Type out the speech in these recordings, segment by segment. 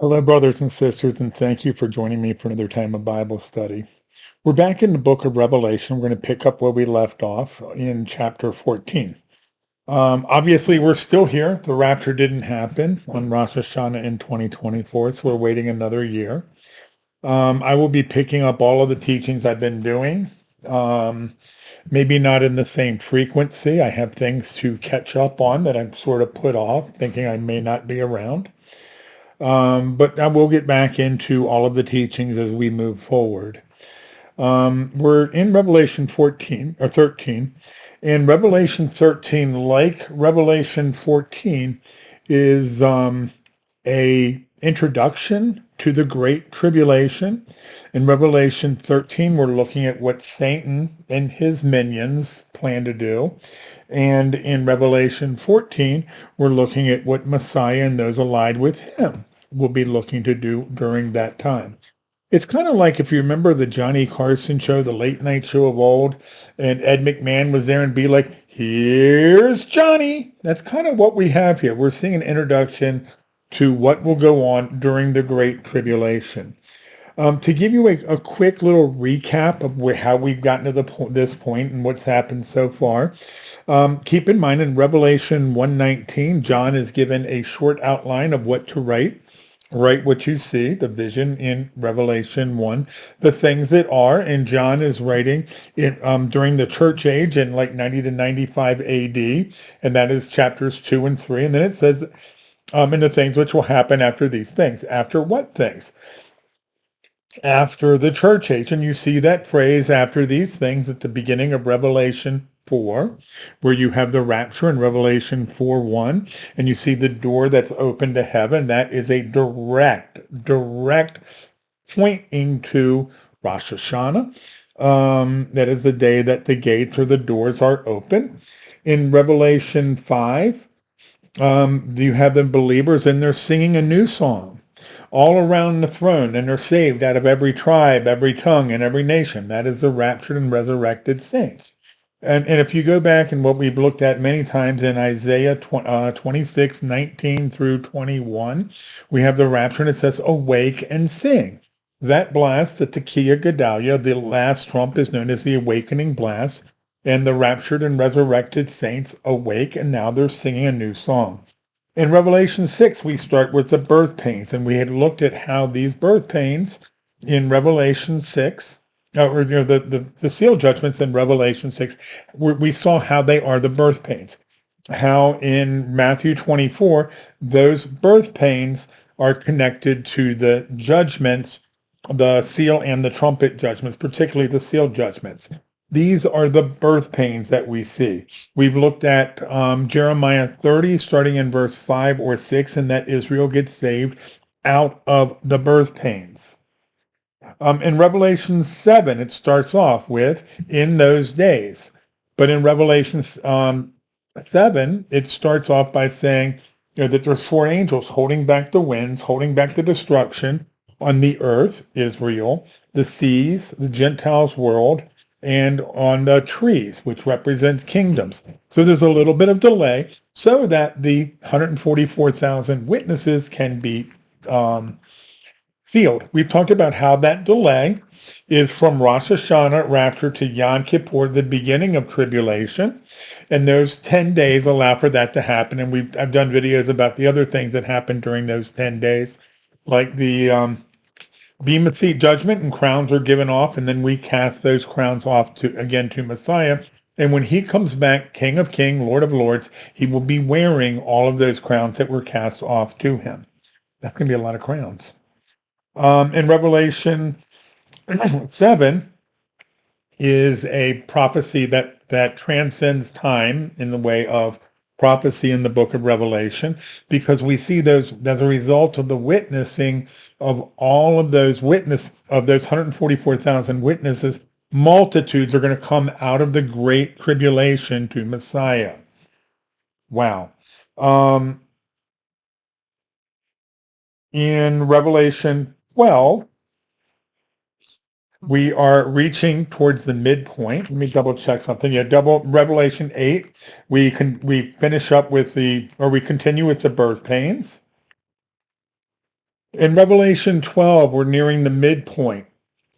Hello, brothers and sisters, and thank you for joining me for another time of Bible study. We're back in the book of Revelation. We're going to pick up where we left off in chapter 14. Obviously, we're still here. The rapture didn't happen on Rosh Hashanah in 2024, so we're waiting another year. I will be picking up all of the teachings I've been doing, um, maybe not in the same frequency. I have things to catch up on that I've sort of put off, thinking I may not be around. But I will get back into all of the teachings as we move forward. We're in Revelation 14 or 13, and Revelation 13, like Revelation 14, is a introduction to the Great Tribulation. In Revelation 13, we're looking at what Satan and his minions plan to do. And in Revelation 14, we're looking at what Messiah and those allied with him will be looking to do during that time. It's kind of like if you remember the Johnny Carson show, the late night show of old, and Ed McMahon was there and be like, here's Johnny. That's kind of what we have here. We're seeing an introduction to what will go on during the Great Tribulation. To give you a quick little recap of how we've gotten to this point and what's happened so far, keep in mind in Revelation 1:19, John is given a short outline of what to write. Write what you see, the vision in Revelation 1, the things that are, and John is writing it during the church age in like 90 to 95 AD, and that is chapters 2 and 3. And then it says, and the things which will happen after these things. After what things? After the church age. And you see that phrase, after these things, at the beginning of Revelation 4, where you have the rapture in Revelation 4:1, and you see the door that's open to heaven. That is a direct pointing to Rosh Hashanah. That is the day that the gates or the doors are open. In Revelation 5, you have the believers, and they're singing a new song all around the throne, and are saved out of every tribe, every tongue, and every nation. That is the raptured and resurrected saints. And if you go back and what we've looked at many times in Isaiah 26:19 through 21, we have the rapture, and it says, awake and sing. That blast, the Tekiah Gedalia, the last trump, is known as the awakening blast, and the raptured and resurrected saints awake, and now they're singing a new song. In Revelation 6, we start with the birth pains, and we had looked at how these birth pains in Revelation 6, the seal judgments in Revelation 6, we saw how they are the birth pains. How in Matthew 24, those birth pains are connected to the judgments, the seal and the trumpet judgments, particularly the seal judgments. These are the birth pains that we see. We've looked at Jeremiah 30, starting in verse 5 or 6, and that Israel gets saved out of the birth pains. In Revelation 7, it starts off with, in those days. But in Revelation 7, it starts off by saying that there's four angels holding back the winds, holding back the destruction on the earth, Israel, the seas, the Gentiles' world, and on the trees, which represents kingdoms. So there's a little bit of delay so that the 144,000 witnesses can be sealed. We've talked about how that delay is from Rosh Hashanah rapture to Yom Kippur, the beginning of tribulation. And those 10 days allow for that to happen. And I've done videos about the other things that happen during those 10 days, like the Bema Seat judgment, and crowns are given off, and then we cast those crowns off to Messiah. And when he comes back, King of Kings, Lord of Lords, he will be wearing all of those crowns that were cast off to him. That's going to be a lot of crowns. In Revelation 7 is a prophecy that transcends time in the way of prophecy in the book of Revelation, because we see those as a result of the witnessing of all of those 144,000 witnesses, multitudes are going to come out of the great tribulation to Messiah. Wow. In Revelation 12, we are reaching towards the midpoint. Let me double check something. Yeah, Revelation 8. We finish up with we continue with the birth pains. In Revelation 12, we're nearing the midpoint.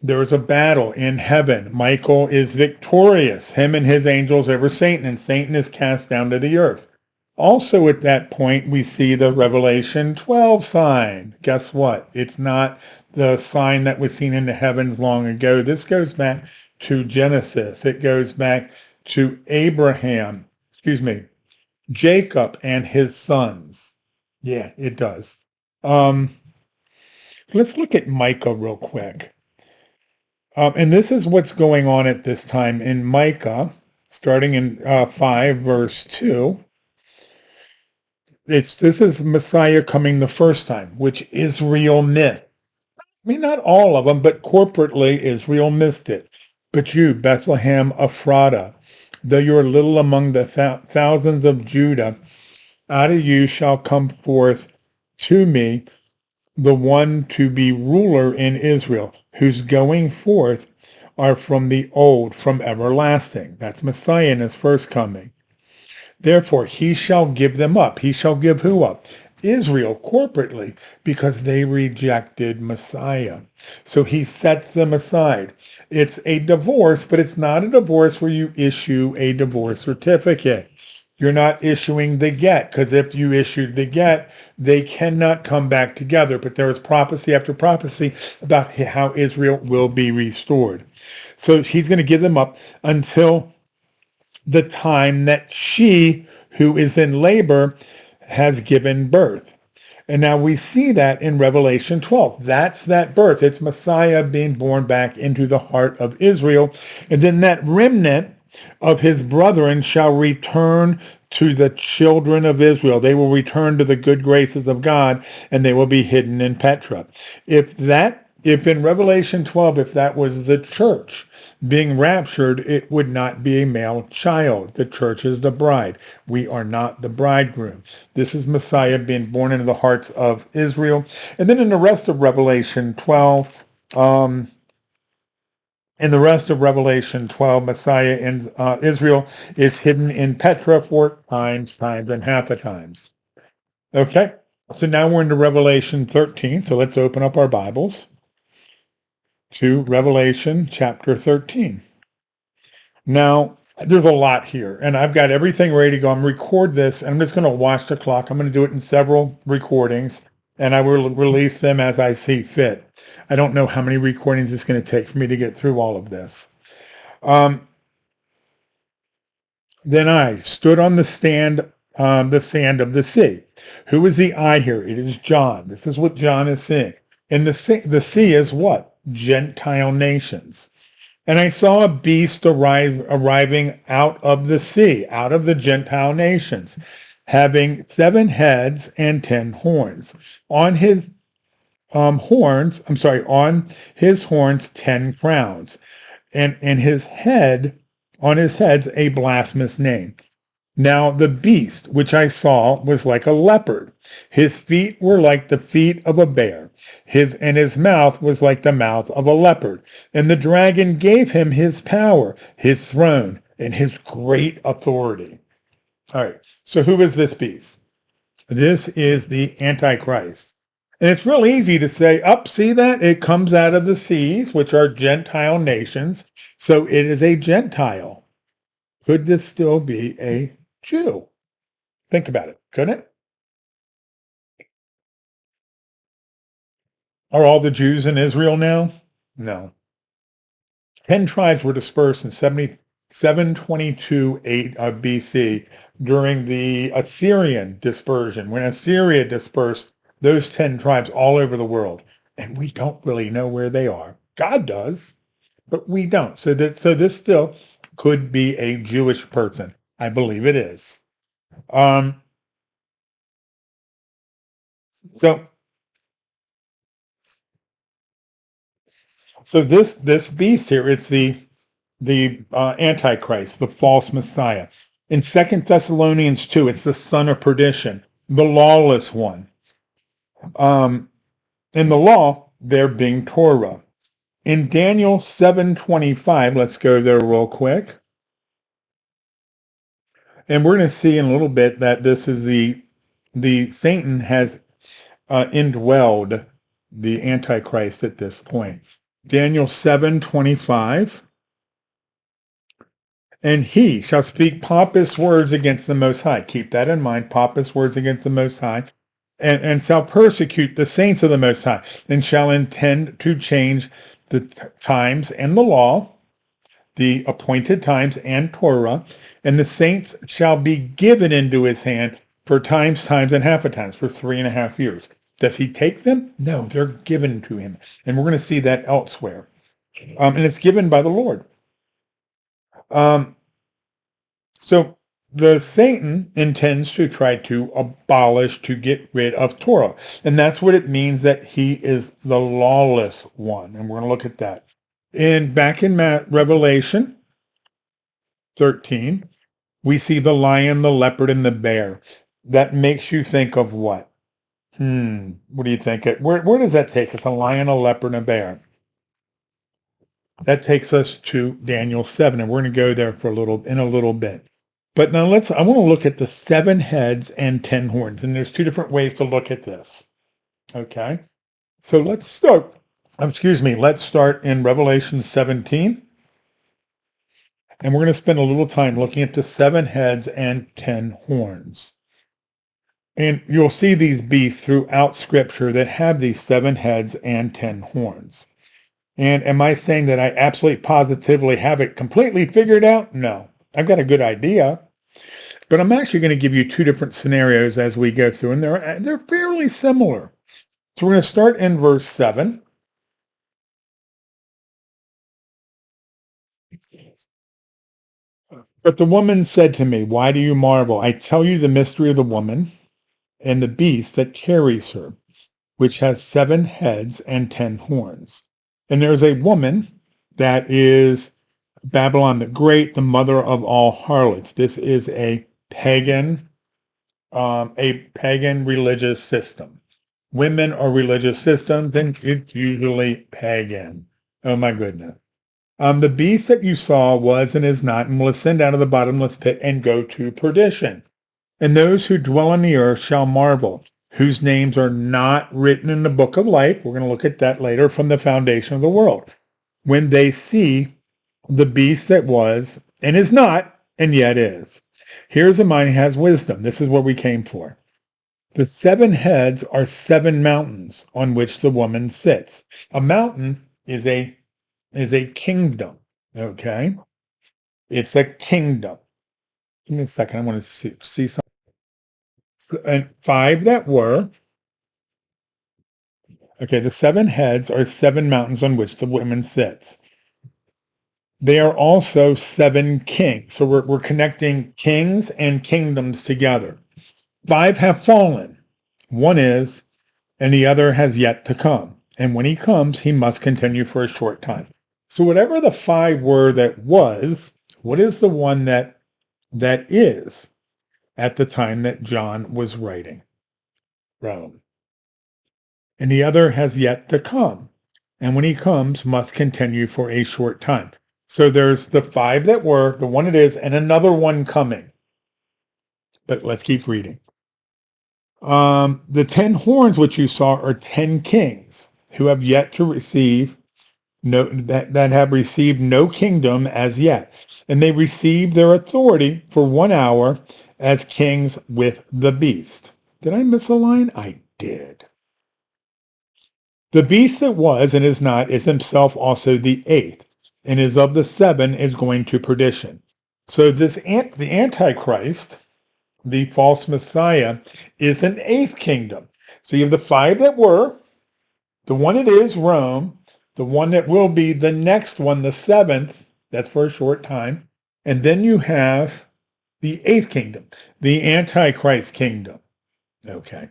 There is a battle in heaven. Michael is victorious, him and his angels over Satan, and Satan is cast down to the earth. Also at that point, we see the Revelation 12 sign. Guess what? It's not the sign that was seen in the heavens long ago. This goes back to Genesis. It goes back to Jacob and his sons. Yeah, it does. Um, let's look at Micah real quick. And this is what's going on at this time in Micah, starting in 5, verse 2. This is Messiah coming the first time, which Israel missed. I mean, not all of them, but corporately Israel missed it. But you, Bethlehem Ephratah, though you are little among the thousands of Judah, out of you shall come forth to me the one to be ruler in Israel, whose going forth are from the old, from everlasting. That's Messiah in his first coming. Therefore, he shall give them up. He shall give who up? Israel corporately, because they rejected Messiah. So he sets them aside. It's a divorce, but it's not a divorce where you issue a divorce certificate. You're not issuing the get, because if you issued the get, they cannot come back together. But there is prophecy after prophecy about how Israel will be restored. So he's going to give them up until the time that she who is in labor has given birth. And now we see that in Revelation 12. That's that birth. It's Messiah being born back into the heart of Israel. And then that remnant of his brethren shall return to the children of Israel. They will return to the good graces of God, and they will be hidden in Petra. If in Revelation 12, if that was the church being raptured, it would not be a male child. The church is the bride. We are not the bridegroom. This is Messiah being born into the hearts of Israel. And then in the rest of Revelation 12, Messiah in Israel is hidden in Petra 4 times, and half a times. Okay, so now we're into Revelation 13. So let's open up our Bibles to Revelation chapter 13. Now, there's a lot here, and I've got everything ready to go. I'm going to record this, and I'm just going to watch the clock. I'm going to do it in several recordings, and I will release them as I see fit. I don't know how many recordings it's going to take for me to get through all of this. Then I stood on the sand of the sea. Who is the I here? It is John. This is what John is saying. And the sea is what? Gentile nations. And I saw a beast arriving out of the sea, out of the Gentile nations, having 7 heads and 10 horns. On his on his horns 10 crowns, and on his heads a blasphemous name. Now the beast which I saw was like a leopard. His feet were like the feet of a bear. His mouth was like the mouth of a leopard. And the dragon gave him his power, his throne, and his great authority. All right. So who is this beast? This is the Antichrist. And it's real easy to say, see that? It comes out of the seas, which are Gentile nations. So it is a Gentile. Could this still be a Jew? Think about it. Couldn't it? Are all the Jews in Israel now? No. 10 tribes were dispersed in 722 BC during the Assyrian dispersion, when Assyria dispersed those 10 tribes all over the world. And we don't really know where they are. God does, but we don't. So this still could be a Jewish person. I believe it is. So this beast here, it's the Antichrist, the false Messiah. In 2 Thessalonians 2, it's the son of perdition, the lawless one. In the law, there being Torah. In Daniel 7:25, let's go there real quick. And we're going to see in a little bit that this is the Satan has indwelled the Antichrist at this point. Daniel 7:25. And he shall speak pompous words against the Most High. Keep that in mind, pompous words against the Most High. And shall persecute the saints of the Most High, and shall intend to change the times and the law, the appointed times and Torah, and the saints shall be given into his hand for times, and half a times, for 3.5 years. Does he take them? No, they're given to him. And we're going to see that elsewhere. And it's given by the Lord. So the Satan intends to try to abolish, to get rid of Torah. And that's what it means that he is the lawless one. And we're going to look at that. Back in Revelation 13, we see the lion, the leopard, and the bear. That makes you think of what? What do you think? Where does that take us? A lion, a leopard, and a bear. That takes us to Daniel 7, and we're going to go there in a little bit. But now I want to look at the 7 heads and 10 horns, and there's 2 different ways to look at this. Okay? So let's start in Revelation 17. And we're going to spend a little time looking at the 7 heads and 10 horns. And you'll see these beasts throughout Scripture that have these 7 heads and 10 horns. And am I saying that I absolutely positively have it completely figured out? No. I've got a good idea. But I'm actually going to give you 2 different scenarios as we go through, and they're fairly similar. So we're going to start in verse 7. But the woman said to me, why do you marvel? I tell you the mystery of the woman and the beast that carries her, which has 7 heads and 10 horns. And there's a woman that is Babylon the Great, the mother of all harlots. This is a pagan religious system. Women are religious systems, and it's usually pagan. Oh my goodness. The beast that you saw was and is not, and will ascend out of the bottomless pit and go to perdition. And those who dwell on the earth shall marvel, whose names are not written in the book of life. We're going to look at that later, from the foundation of the world. When they see the beast that was and is not, and yet is. Here's a mind who has wisdom. This is what we came for. The 7 heads are 7 mountains on which the woman sits. A mountain is a kingdom. Okay? It's a kingdom. Give me a second. I want to see something. And 5 that were. Okay, the 7 heads are 7 mountains on which the woman sits. They are also 7 kings. So we're connecting kings and kingdoms together. 5 have fallen. 1 is, and the other has yet to come. And when he comes, he must continue for a short time. So whatever the 5 were that was, what is the one that is at the time that John was writing? Rome. And the other has yet to come. And when he comes, must continue for a short time. So there's the 5 that were, the one it is, and another one coming. But let's keep reading. The 10 horns which you saw are 10 kings who have yet to receive that have received no kingdom as yet. And they receive their authority for 1 hour as kings with the beast. Did I miss a line? I did. The beast that was and is not is himself also the 8th, and is of the 7 is going to perdition. So the Antichrist, the false Messiah, is an 8th kingdom. So you have the 5 that were, the one it is, Rome, the one that will be the next one, the 7th, that's for a short time, and then you have the 8th kingdom, the Antichrist kingdom. Okay.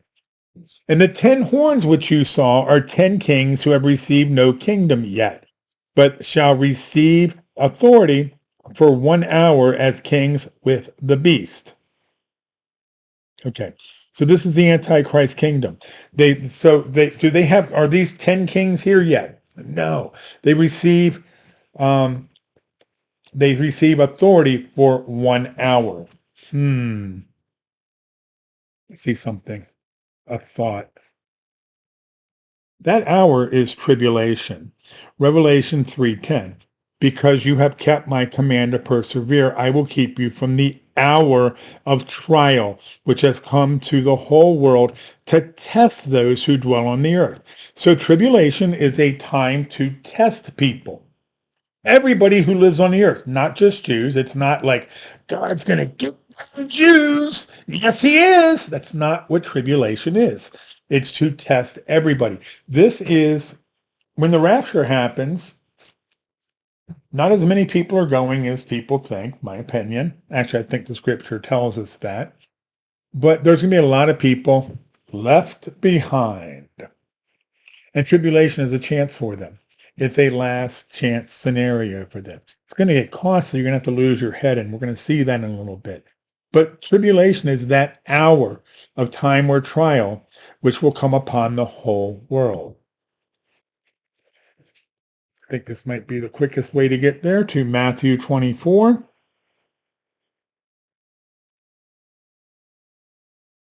And the 10 horns which you saw are 10 kings who have received no kingdom yet, but shall receive authority for 1 hour as kings with the beast. Okay, so this is the Antichrist kingdom. Are these 10 kings here yet? No, they receive authority for 1 hour. I see something, a thought. That hour is tribulation. Revelation 3:10. Because you have kept my command to persevere, I will keep you from the hour of trial, which has come to the whole world to test those who dwell on the earth. So tribulation is a time to test people. Everybody who lives on the earth, not just Jews. It's not like God's going to get the Jews. Yes, he is. That's not what tribulation is. It's to test everybody. This is when the rapture happens. Not as many people are going as people think, my opinion. Actually, I think the scripture tells us that. But there's going to be a lot of people left behind. And tribulation is a chance for them. It's a last chance scenario for them. It's going to get costly. You're going to have to lose your head, and we're going to see that in a little bit. But tribulation is that hour of time or trial which will come upon the whole world. I think this might be the quickest way to get there, to Matthew 24.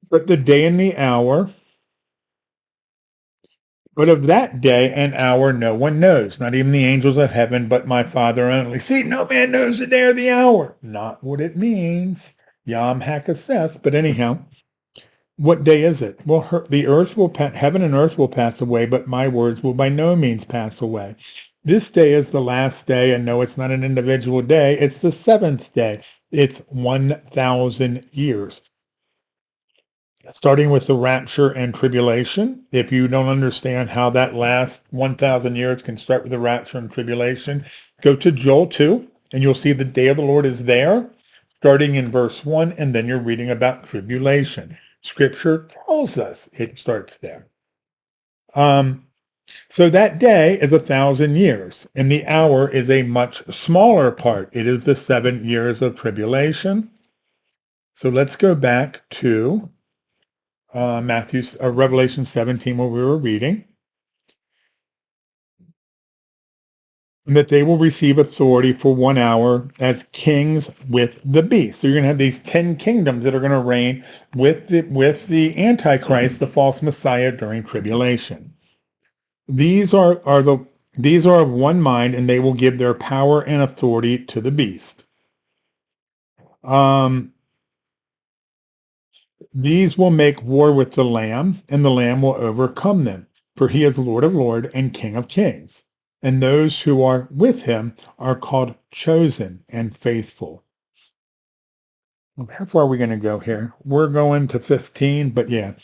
But the day and the hour, but of that day and hour no one knows, not even the angels of heaven, but my Father only. See, no man knows the day or the hour. Not what it means. Yom Hakkaseth. But anyhow, what day is it? Well, the earth will heaven and earth will pass away, but my words will by no means pass away. This day is the last day, and no, it's not an individual day. It's the seventh day. It's 1,000 years. Starting with the rapture and tribulation. If you don't understand how that last 1,000 years can start with the rapture and tribulation, go to Joel 2, and you'll see the day of the Lord is there, starting in verse 1, and then you're reading about tribulation. Scripture tells us it starts there. So that day is 1,000 years, and the hour is a much smaller part. It is the 7 years of tribulation. So let's go back to Revelation 17, where we were reading, and that they will receive authority for 1 hour as kings with the beast. So you're going to have these 10 kingdoms that are going to reign with the Antichrist, the false Messiah, during tribulation. These are of one mind, and they will give their power and authority to the beast. These will make war with the Lamb, and the Lamb will overcome them, for he is Lord of Lords and King of Kings. And those who are with him are called chosen and faithful. How far are we going to go here? We're going to 15, but yeah.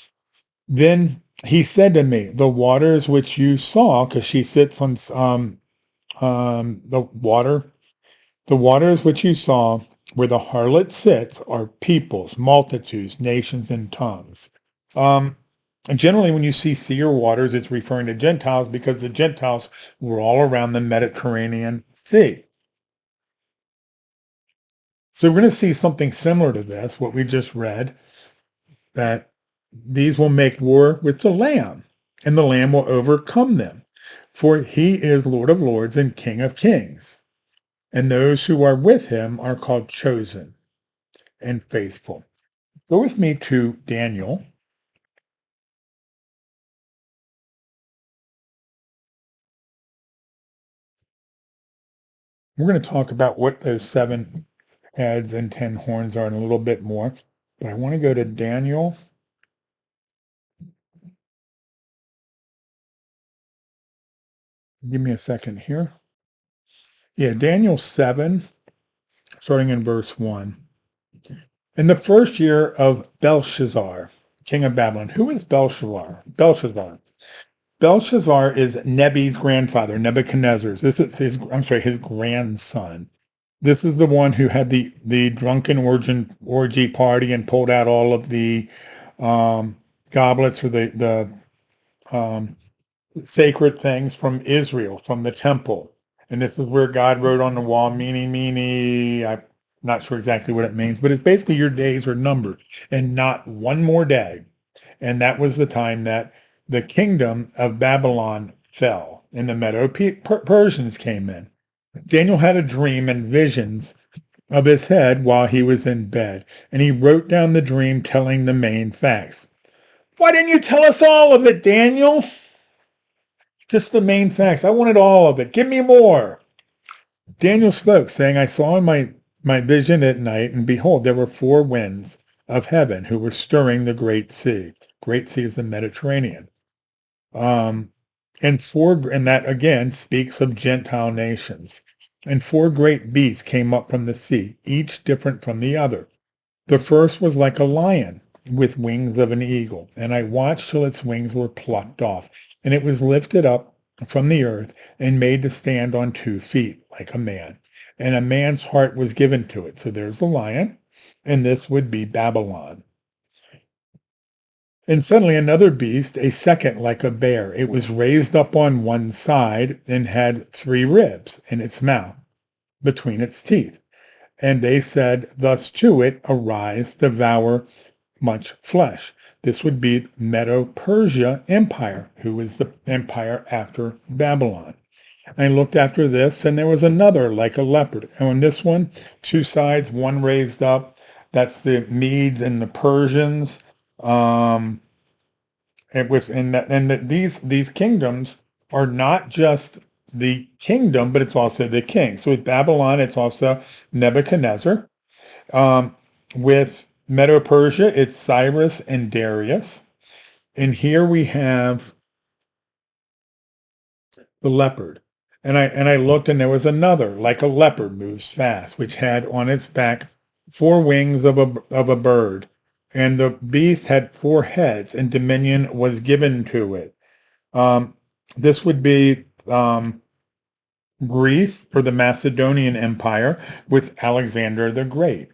Then he said to me, the waters which you saw, because she sits on the waters which you saw where the harlot sits are peoples, multitudes, nations, and tongues. And generally, when you see sea or waters, it's referring to Gentiles because the Gentiles were all around the Mediterranean Sea. So we're going to see something similar to this, what we just read, that these will make war with the Lamb, and the Lamb will overcome them, for he is Lord of Lords and King of Kings. And those who are with him are called chosen and faithful. Go with me to Daniel. We're going to talk about what those 7 heads and 10 horns are in a little bit more. But I want to go to Daniel. Give me a second here. Yeah, Daniel 7, starting in verse 1. In the first year of Belshazzar, king of Babylon. Who is Belshazzar? Belshazzar is Nebi's grandfather, Nebuchadnezzar's. This is his grandson. This is the one who had the drunken orgy party and pulled out all of the goblets or the sacred things from Israel, from the temple. And this is where God wrote on the wall, meeny, meeny. I'm not sure exactly what it means, but it's basically your days are numbered and not one more day. And that was the time that the kingdom of Babylon fell and the Medo-Persians came in. Daniel had a dream and visions of his head while he was in bed, and he wrote down the dream telling the main facts. Why didn't you tell us all of it, Daniel? Just the main facts. I wanted all of it. Give me more. Daniel spoke, saying, I saw in my vision at night, and behold, there were four winds of heaven who were stirring the great sea. Great sea is the Mediterranean. And that again speaks of Gentile nations. And four great beasts came up from the sea, each different from the other. The first was like a lion with wings of an eagle, and I watched till its wings were plucked off, and it was lifted up from the earth and made to stand on 2 feet like a man. And a man's heart was given to it. So there's the lion, and this would be Babylon. And suddenly another beast, a second like a bear. It was raised up on one side and had 3 ribs in its mouth between its teeth. And they said thus to it, arise, devour much flesh. This would be Medo-Persia Empire, who is the empire after Babylon. I looked after this, and there was another like a leopard. And on this one, 2 sides, one raised up. That's the Medes and the Persians. It was in that, and that these kingdoms are not just the kingdom, but it's also the king. So with Babylon, it's also Nebuchadnezzar. With Medo-Persia, it's Cyrus and Darius. And here we have the leopard. And I looked, and there was another, like a leopard moves fast, which had on its back 4 wings of a bird. And the beast had 4 heads, and dominion was given to it. This would be Greece, or the Macedonian Empire, with Alexander the Great.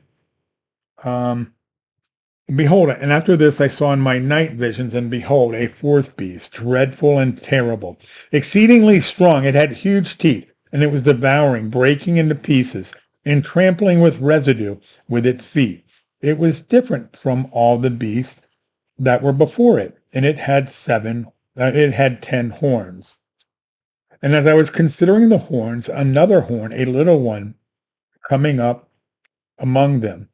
Behold, and after this I saw in my night visions, and behold, a fourth beast, dreadful and terrible, exceedingly strong. It had huge teeth, and it was devouring, breaking into pieces, and trampling with residue with its feet. It was different from all the beasts that were before it, and it had 10 horns. And as I was considering the horns, another horn, a little one, coming up among them.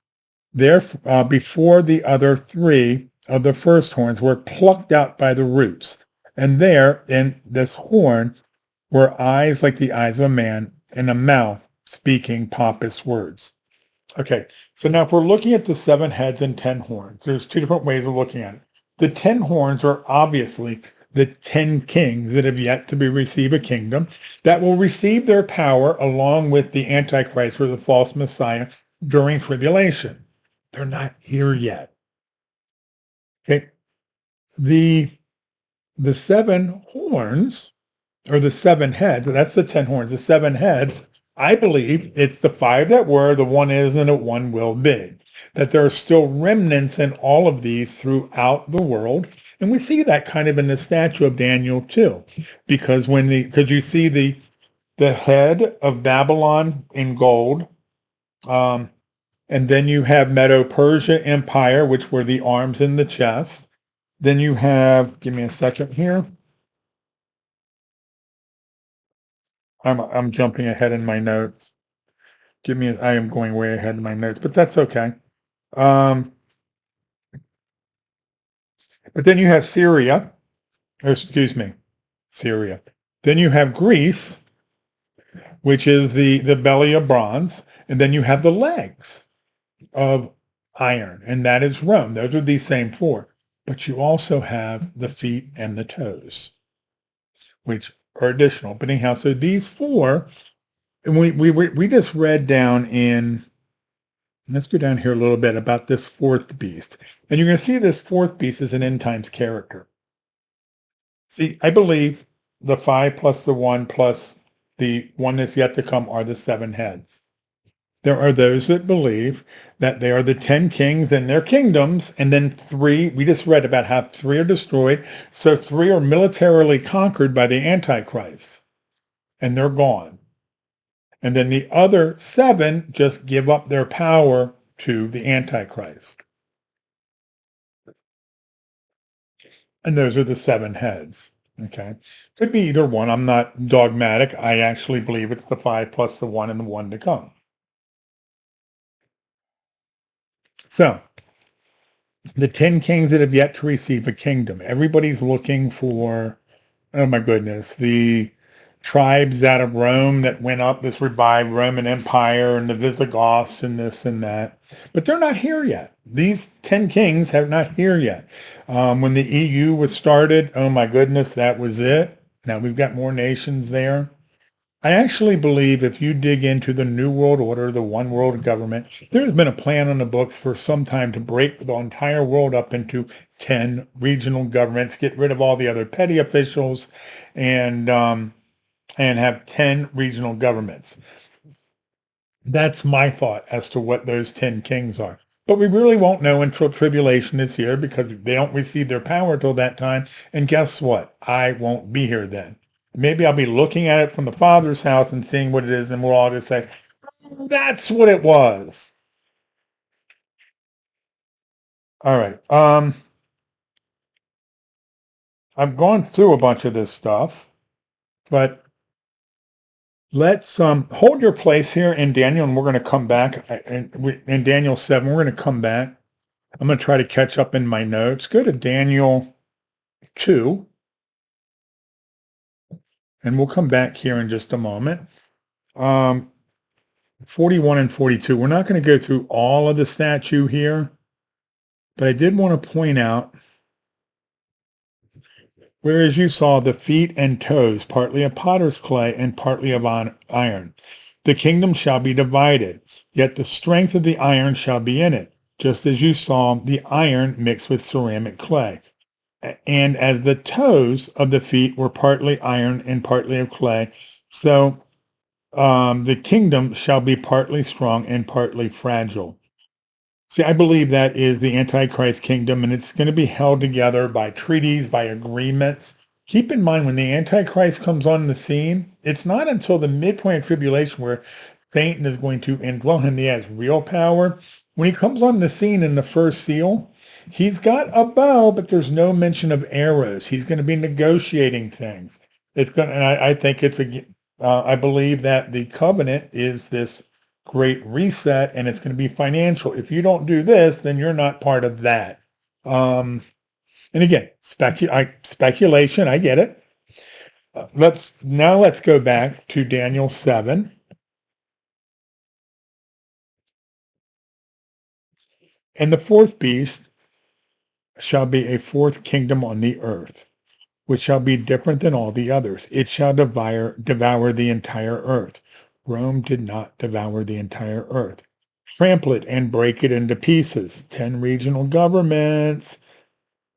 There, before the other 3 of the first horns were plucked out by the roots. And there, in this horn, were eyes like the eyes of a man, and a mouth speaking pompous words. Okay, so now if we're looking at the 7 heads and 10 horns, there's 2 different ways of looking at it. The 10 horns are obviously the 10 kings that have yet to receive a kingdom that will receive their power along with the Antichrist or the false Messiah during tribulation. They're not here yet. Okay, the 7 horns, or the 7 heads, that's the 10 horns, the 7 heads, I believe it's the 5 that were, the 1 is, and the 1 will be. That there are still remnants in all of these throughout the world. And we see that kind of in the statue of Daniel too. Because you see the head of Babylon in gold, and then you have Medo-Persia Empire, which were the arms in the chest. Then you have, give me a second here. I'm jumping ahead in my notes. I am going way ahead in my notes, but that's okay. But then you have Syria. Then you have Greece, which is the belly of bronze. And then you have the legs of iron, and that is Rome. Those are these same 4. But you also have the feet and the toes, which are additional. But anyhow, so these 4, and we just read down in, let's go down here a little bit about this 4th beast. And you're going to see this 4th beast is an end times character. See, I believe the 5 plus the 1 plus the 1 that's yet to come are the 7 heads. There are those that believe that they are the 10 kings and their kingdoms, and then 3, we just read about how 3 are destroyed, so 3 are militarily conquered by the Antichrist, and they're gone. And then the other 7 just give up their power to the Antichrist. And those are the 7 heads. Okay. Could be either one. I'm not dogmatic. I actually believe it's the 5 plus the 1 and the 1 to come. So, the 10 kings that have yet to receive a kingdom. Everybody's looking for Oh my goodness, the tribes out of Rome that went up, this revived Roman Empire and the Visigoths and this and that. But they're not here yet. These 10 kings have not here yet. When the EU was started, oh my goodness, that was it. Now we've got more nations there. I actually believe if you dig into the New World Order, the one world government, there's been a plan on the books for some time to break the entire world up into 10 regional governments, get rid of all the other petty officials, and have 10 regional governments. That's my thought as to what those 10 kings are. But we really won't know until tribulation is here because they don't receive their power till that time. And guess what? I won't be here then. Maybe I'll be looking at it from the Father's house and seeing what it is, and we'll all just say, that's what it was. All right. I've gone through a bunch of this stuff, but let's hold your place here in Daniel, and we're going to come back. In Daniel 7, we're going to come back. I'm going to try to catch up in my notes. Go to Daniel 2, and we'll come back here in just a moment. 41 and 42. We're not going to go through all of the statue here, but I did want to point out, whereas you saw the feet and toes, partly of potter's clay and partly of iron, the kingdom shall be divided, yet the strength of the iron shall be in it, just as you saw the iron mixed with ceramic clay. And as the toes of the feet were partly iron and partly of clay, so the kingdom shall be partly strong and partly fragile. See, I believe that is the Antichrist kingdom, and it's going to be held together by treaties, by agreements. Keep in mind, when the Antichrist comes on the scene, it's not until the midpoint of tribulation where Satan is going to indwell him. He has real power. When he comes on the scene in the first seal, he's got a bow, but there's no mention of arrows. He's going to be negotiating things. It's going, and I think it's I believe that the covenant is this great reset, and it's going to be financial. If you don't do this, then you're not part of that. And again, speculation. I get it. Let's go back to Daniel 7. And the fourth beast shall be a fourth kingdom on the earth, which shall be different than all the others. It shall devour the entire earth. Rome did not devour the entire earth. Trample it and break it into pieces. 10 regional governments.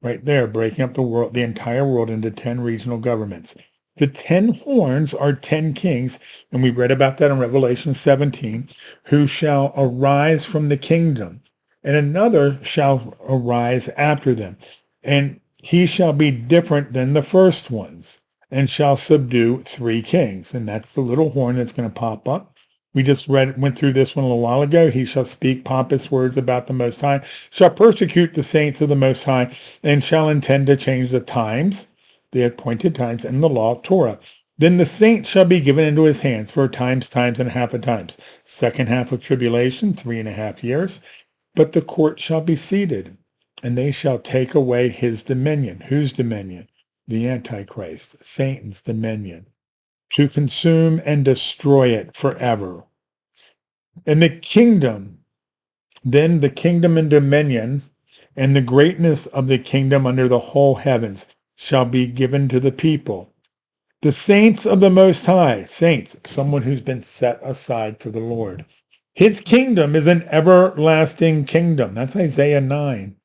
Right there, breaking up the entire world into 10 regional governments. The 10 horns are 10 kings, and we read about that in Revelation 17, who shall arise from the kingdom, and another shall arise after them. And he shall be different than the first ones, and shall subdue 3 kings. And that's the little horn that's going to pop up. We just went through this one a little while ago. He shall speak pompous words about the Most High, shall persecute the saints of the Most High, and shall intend to change the times, the appointed times, and the law of Torah. Then the saints shall be given into his hands for times, and half a times. Second half of tribulation, 3.5 years. But the court shall be seated, and they shall take away his dominion. Whose dominion? The Antichrist, Satan's dominion, to consume and destroy it forever. And then the kingdom and dominion, and the greatness of the kingdom under the whole heavens shall be given to the people. The saints of the Most High, saints, someone who's been set aside for the Lord. His kingdom is an everlasting kingdom. That's Isaiah 9.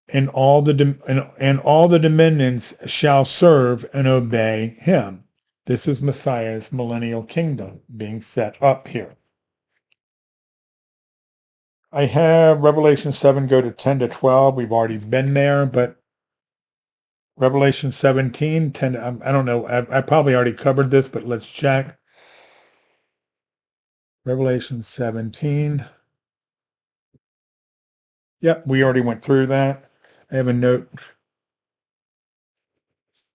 And all the dominions shall serve and obey him. This is Messiah's millennial kingdom being set up here. I have Revelation 7 go to 10 to 12. We've already been there, but Revelation 17, 10 to, I don't know. I probably already covered this, but let's check. Revelation 17. Yep, we already went through that. I have a note.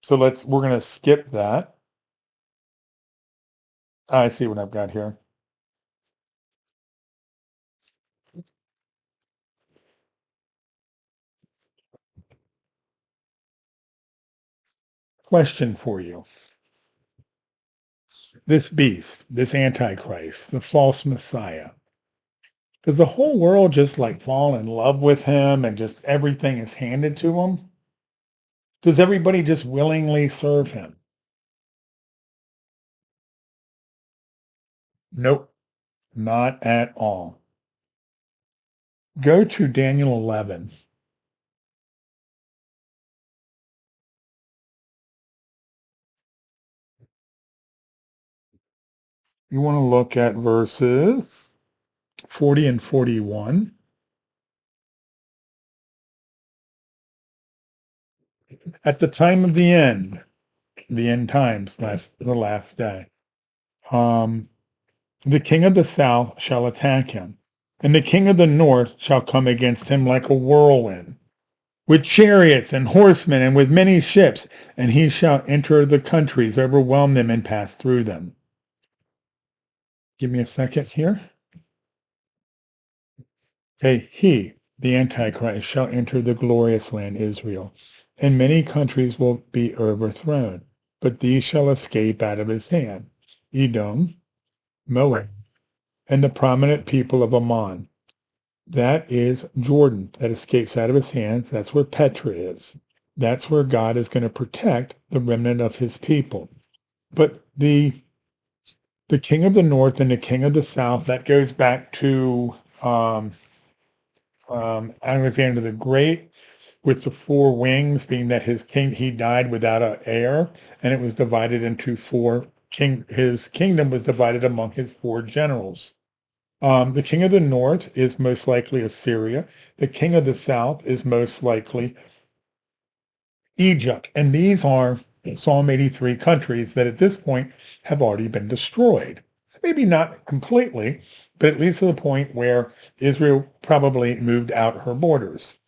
So we're going to skip that. I see what I've got here. Question for you. This beast, this Antichrist, the false Messiah, does the whole world just like fall in love with him and just everything is handed to him? Does everybody just willingly serve him? Nope, not at all. Go to Daniel 11. You want to look at verses 40 and 41. At the time of the end times, the last day, um, the king of the south shall attack him, and the king of the north shall come against him like a whirlwind, with chariots and horsemen and with many ships, and he shall enter the countries, overwhelm them, and pass through them. Give me a second here. Okay, he, the Antichrist, shall enter the glorious land Israel, and many countries will be overthrown, but these shall escape out of his hand: Edom, Moab, and the prominent people of Ammon. That is Jordan, that escapes out of his hands. That's where Petra is. That's where God is going to protect the remnant of his people. But the king of the north and the king of the south, that goes back to Alexander the Great, with the four wings, being that he died without an heir, and it was divided into his kingdom was divided among his four generals. The king of the north is most likely Assyria. The king of the south is most likely Egypt. And these are Psalm 83 countries that at this point have already been destroyed. Maybe not completely, but at least to the point where Israel probably moved out her borders.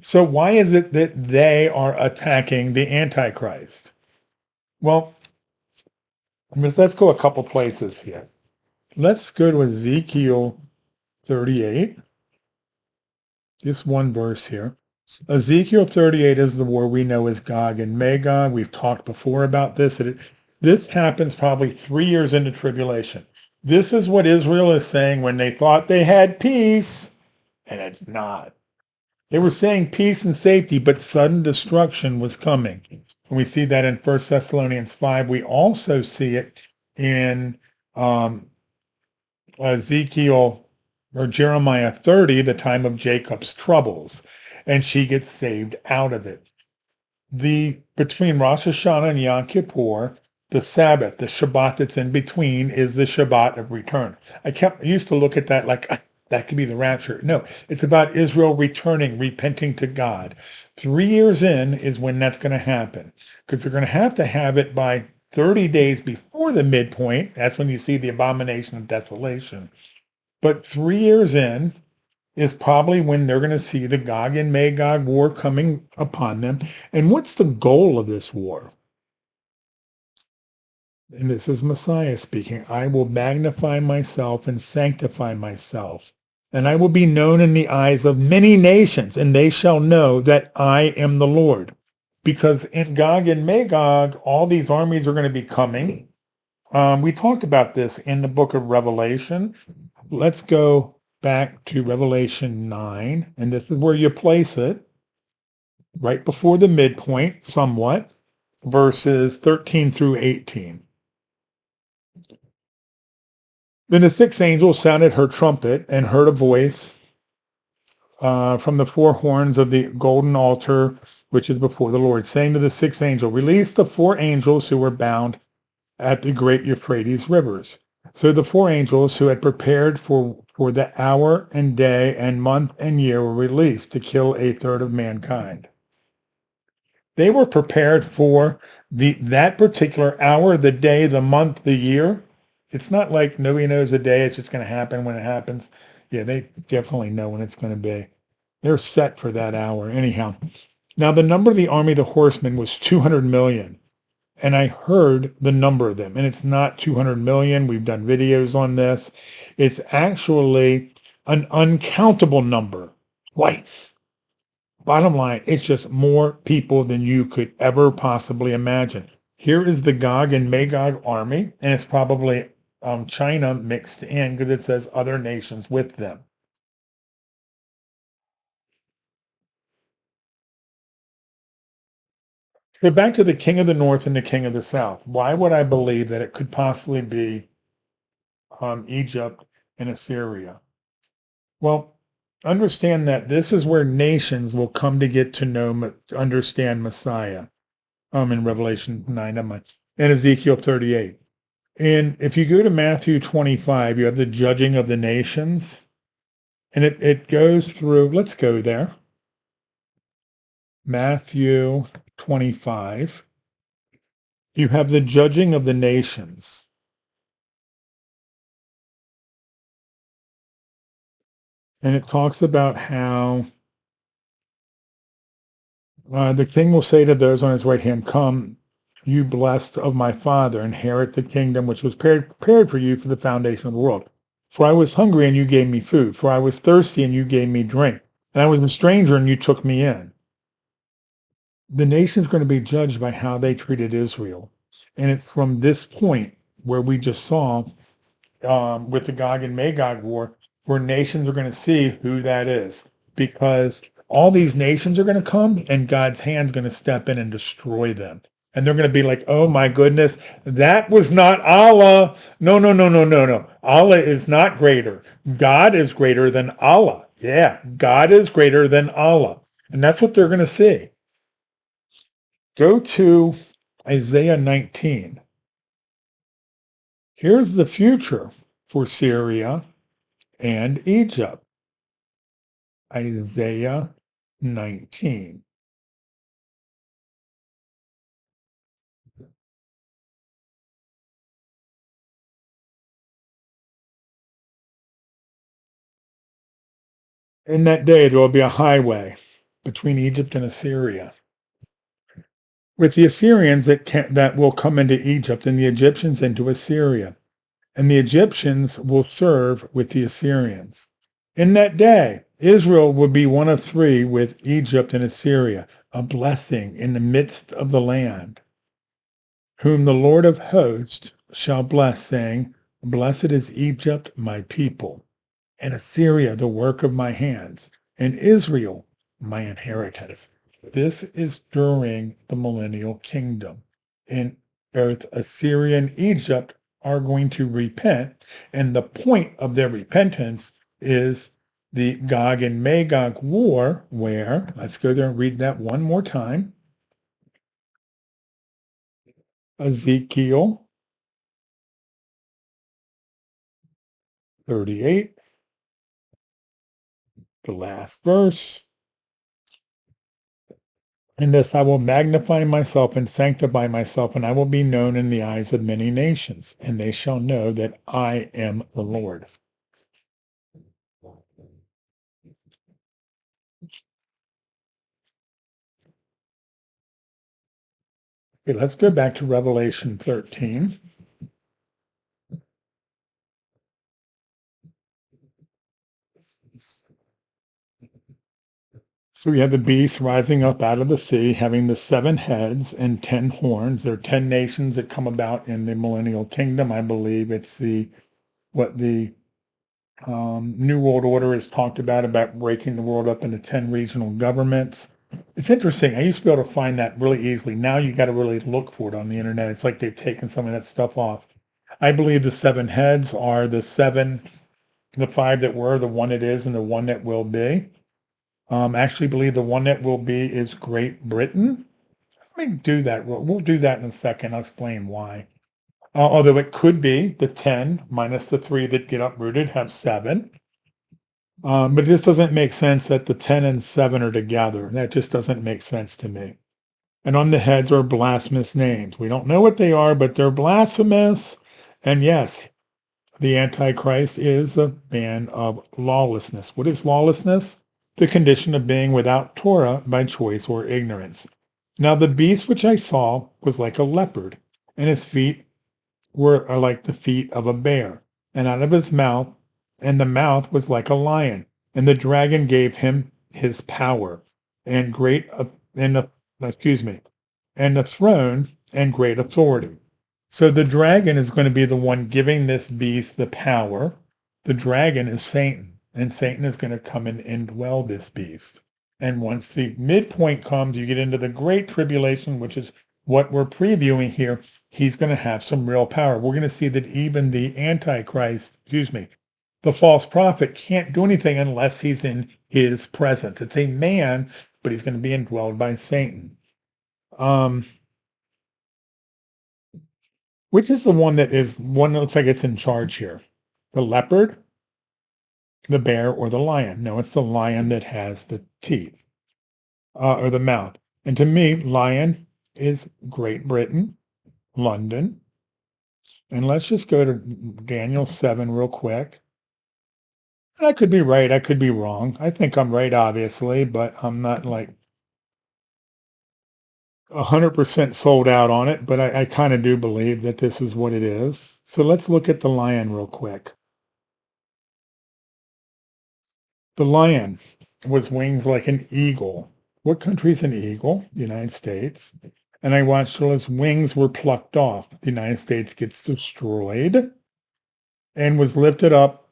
So why is it that they are attacking the Antichrist? Well, let's go a couple places here. Let's go to Ezekiel 38. Just one verse here. Ezekiel 38 is the war we know as Gog and Magog. We've talked before about this. This happens probably 3 years into tribulation. This is what Israel is saying when they thought they had peace, and it's not. They were saying peace and safety, but sudden destruction was coming. And we see that in 1 Thessalonians 5. We also see it in Ezekiel or Jeremiah 30, the time of Jacob's troubles, and she gets saved out of it. Between Rosh Hashanah and Yom Kippur, the Sabbath, the Shabbat that's in between, is the Shabbat of return. I used to look at that like that could be the rapture. No, it's about Israel returning, repenting to God. 3 years in is when that's going to happen, because they're going to have it by 30 days before the midpoint. That's when you see the abomination of desolation. But 3 years in is probably when they're going to see the Gog and Magog war coming upon them. And what's the goal of this war? And this is Messiah speaking. I will magnify myself and sanctify myself, and I will be known in the eyes of many nations, and they shall know that I am the Lord. Because in Gog and Magog, all these armies are going to be coming. We talked about this in the book of Revelation. Let's go back to Revelation 9, and this is where you place it, right before the midpoint, somewhat, verses 13 through 18. Then the sixth angel sounded her trumpet and heard a voice from the four horns of the golden altar, which is before the Lord, saying to the sixth angel, release the four angels who were bound at the great Euphrates rivers. So the four angels who had prepared for the hour and day and month and year were released to kill a third of mankind. They were prepared for that particular hour, the day, the month, the year. It's not like nobody knows the day. It's just going to happen when it happens. Yeah, they definitely know when it's going to be. They're set for that hour. Anyhow, now the number of the army of the horsemen was 200 million. And I heard the number of them. And it's not 200 million. We've done videos on this. It's actually an uncountable number. Twice. Bottom line, it's just more people than you could ever possibly imagine. Here is the Gog and Magog army, and it's probably China mixed in because it says other nations with them. So back to the king of the north and the king of the south. Why would I believe that it could possibly be Egypt and Assyria? Well, understand that this is where nations will come to get to know, to understand Messiah. In Revelation 9 and Ezekiel 38. And if you go to Matthew 25, you have the judging of the nations, and it goes through. Let's go there. Matthew 25. You have the judging of the nations. And it talks about how the king will say to those on his right hand, "Come, you blessed of my Father, inherit the kingdom which was prepared for you for the foundation of the world. For I was hungry, and you gave me food. For I was thirsty, and you gave me drink. And I was a stranger, and you took me in." The nation's going to be judged by how they treated Israel. And it's from this point where we just saw with the Gog and Magog war, where nations are going to see who that is, because all these nations are going to come and God's hand's going to step in and destroy them. And they're going to be like, "Oh my goodness, that was not Allah. No, no, no, no, no, no. Allah is not greater. God is greater than Allah." Yeah, God is greater than Allah. And that's what they're going to see. Go to Isaiah 19. Here's the future for Syria and Egypt. Isaiah 19. In that day, there will be a highway between Egypt and Assyria, with the Assyrians that will come into Egypt and the Egyptians into Assyria. And the Egyptians will serve with the Assyrians. In that day, Israel will be one of three with Egypt and Assyria, a blessing in the midst of the land, whom the Lord of hosts shall bless, saying, "Blessed is Egypt, my people, and Assyria, the work of my hands, and Israel, my inheritance." This is during the millennial kingdom. And both Assyria and Egypt are going to repent. And the point of their repentance is the Gog and Magog war, where, let's go there and read that one more time. Ezekiel 38, the last verse. "In this I will magnify myself and sanctify myself, and I will be known in the eyes of many nations, and they shall know that I am the Lord." Okay, let's go back to Revelation 13. So we have the beast rising up out of the sea, having the 7 heads and 10 horns. There are 10 nations that come about in the millennial kingdom. I believe it's what the New World Order has talked about breaking the world up into 10 regional governments. It's interesting. I used to be able to find that really easily. Now you got to really look for it on the internet. It's like they've taken some of that stuff off. I believe the 7 heads are the 5 that were, the one that is, and the one that will be. Actually believe the one that will be is Great Britain. Let me do that. We'll do that in a second. I'll explain why. Although it could be the 10 minus the 3 that get uprooted have 7. But this doesn't make sense that the 10 and 7 are together. That just doesn't make sense to me. And on the heads are blasphemous names. We don't know what they are, but they're blasphemous. And yes, the Antichrist is a man of lawlessness. What is lawlessness? The condition of being without Torah by choice or ignorance. Now the beast which I saw was like a leopard, and his feet are like the feet of a bear, and out of his mouth, and the mouth was like a lion, and the dragon gave him his power and and the, excuse me, and the throne and great authority. So the dragon is going to be the one giving this beast the power. The dragon is Satan, and Satan is going to come and indwell this beast. And once the midpoint comes, you get into the great tribulation, which is what we're previewing here. He's going to have some real power. We're going to see that even the Antichrist, the false prophet can't do anything unless he's in his presence. It's a man, but he's going to be indwelled by Satan. Which is the one that looks like it's in charge here? The leopard, the bear, or the lion? No, it's the lion that has the teeth, or the mouth. And to me, lion is Great Britain, London. And let's just go to Daniel 7 real quick. And I could be right, I could be wrong. I think I'm right, obviously, but I'm not like 100% sold out on it, but I kind of do believe that this is what it is. So let's look at the lion real quick. The lion was wings like an eagle. What country is an eagle? The United States. And I watched till his wings were plucked off. The United States gets destroyed and was lifted up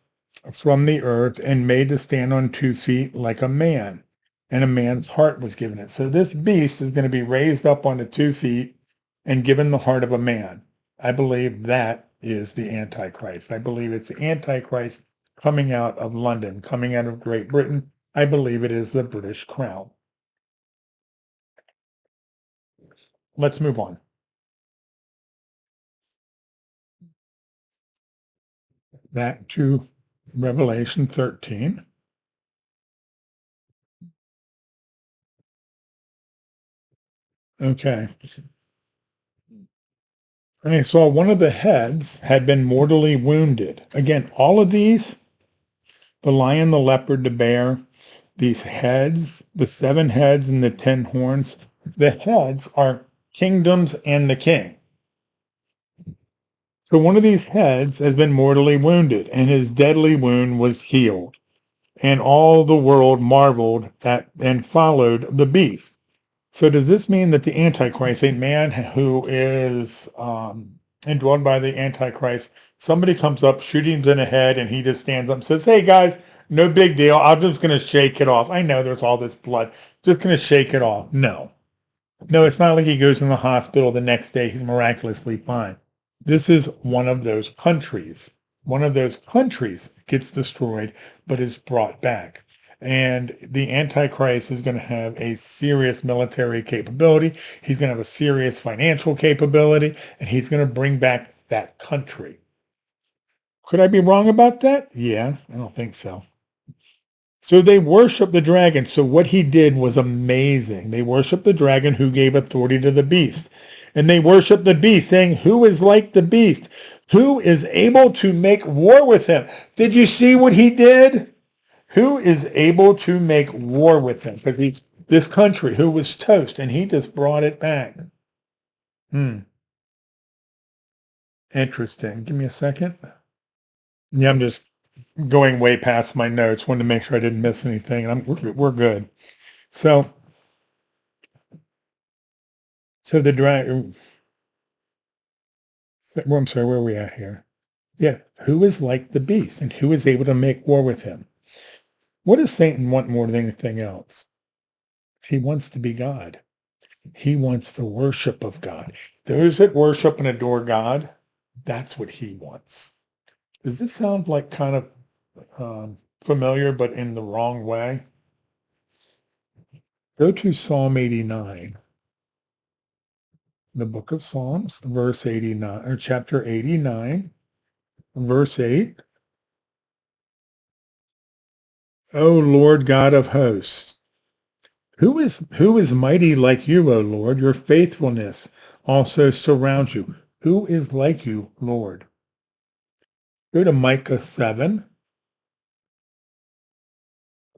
from the earth and made to stand on 2 feet like a man. And a man's heart was given it. So this beast is going to be raised up onto 2 feet and given the heart of a man. I believe that is the Antichrist. I believe it's the Antichrist coming out of London, coming out of Great Britain. I believe it is the British crown. Let's move on. Back to Revelation 13. Okay. And I saw one of the heads had been mortally wounded. Again, all of these, the lion, the leopard, the bear, these heads, the 7 heads and the 10 horns, the heads are kingdoms and the king. So one of these heads has been mortally wounded, and his deadly wound was healed. And all the world marveled at and followed the beast. So does this mean that the Antichrist, a man who is indwelled by the Antichrist, somebody comes up, shoots him in the head, and he just stands up and says, "Hey guys, no big deal. I'm just going to shake it off. I know there's all this blood. Just going to shake it off." No. No, it's not like he goes in the hospital the next day. He's miraculously fine. This is one of those countries. One of those countries gets destroyed, but is brought back. And the Antichrist is going to have a serious military capability. He's going to have a serious financial capability, and he's going to bring back that country. Could I be wrong about that? Yeah, I don't think so. So they worship the dragon. So what he did was amazing. They worship the dragon who gave authority to the beast. And they worship the beast, saying, "Who is like the beast? Who is able to make war with him?" Did you see what he did? Who is able to make war with him? Because he's this country who was toast, and he just brought it back. Interesting. Give me a second. Yeah, I'm just going way past my notes. Wanted to make sure I didn't miss anything. We're good. So the dragon. Well, I'm sorry, where are we at here? Yeah, who is like the beast and who is able to make war with him? What does Satan want more than anything else? He wants to be God. He wants the worship of God. Those that worship and adore God, that's what he wants. Does this sound like kind of familiar, but in the wrong way? Go to Psalm 89, the book of Psalms, verse 89, or chapter 89, verse 8. O Lord God of hosts, who is mighty like you, O Lord? Your faithfulness also surrounds you. Who is like you, Lord? Go to Micah 7.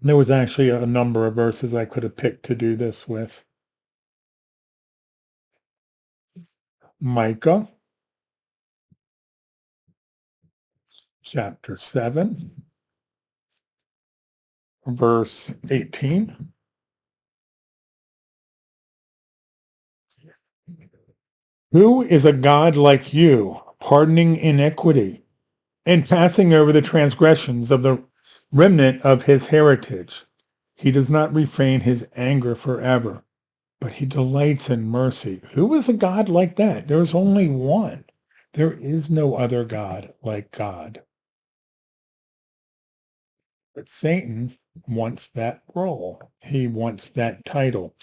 There was actually a number of verses I could have picked to do this with. Micah chapter 7, verse 18. Who is a God like you, pardoning iniquity and passing over the transgressions of the remnant of his heritage? He does not refrain his anger forever, but he delights in mercy. Who is a God like that? There is only one. There is no other God like God. But Satan wants that role. He wants that title.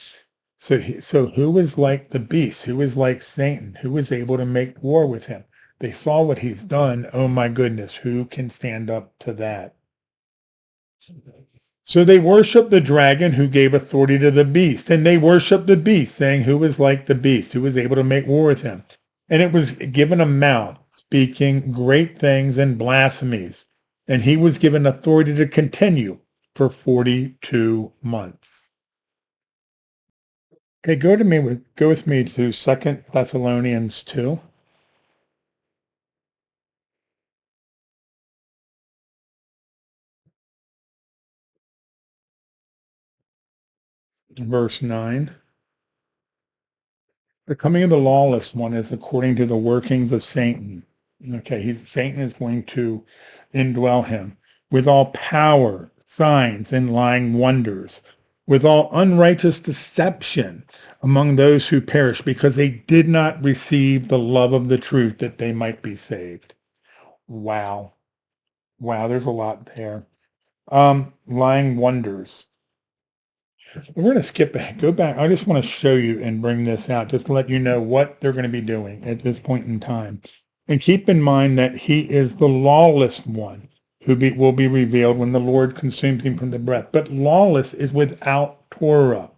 So who is like the beast? Who is like Satan? Who is able to make war with him? They saw what he's done. Oh my goodness, who can stand up to that? So they worship the dragon who gave authority to the beast, and they worship the beast, saying, who is like the beast? Who is able to make war with him? And it was given a mouth, speaking great things and blasphemies. And he was given authority to continue for 42 months. Okay, go with me to 2 Thessalonians 2, verse 9. The coming of the lawless one is according to the workings of Satan. Okay, Satan is going to indwell him with all power, signs, and lying wonders, with all unrighteous deception among those who perish, because they did not receive the love of the truth that they might be saved. Wow. Wow, there's a lot there. Lying wonders. We're going to skip back, go back. I just want to show you and bring this out, just to let you know what they're going to be doing at this point in time. And keep in mind that he is the lawless one who will be revealed when the Lord consumes him from the breath. But lawless is without Torah.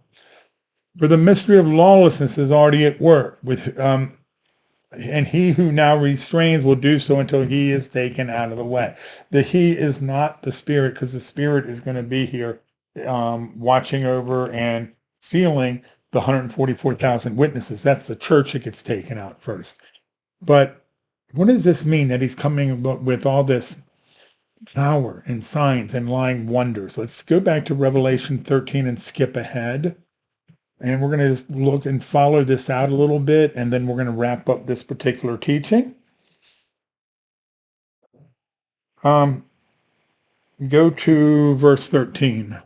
For the mystery of lawlessness is already at work with and he who now restrains will do so until he is taken out of the way. The he is not the spirit, because the spirit is going to be here watching over and sealing the 144,000 witnesses. That's the church that gets taken out first. But what does this mean that he's coming with all this power and signs and lying wonders? Let's go back to Revelation 13 and skip ahead. And we're going to just look and follow this out a little bit, and then we're going to wrap up this particular teaching. Go to verse 13.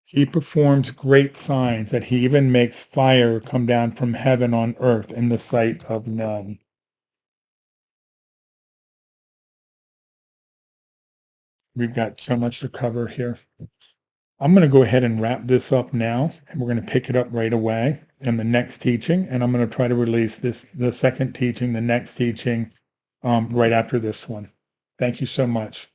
He performs great signs, that he even makes fire come down from heaven on earth in the sight of none. We've got so much to cover here. I'm going to go ahead and wrap this up now, and we're going to pick it up right away in the next teaching. And I'm going to try to release the second teaching, the next teaching, right after this one. Thank you so much.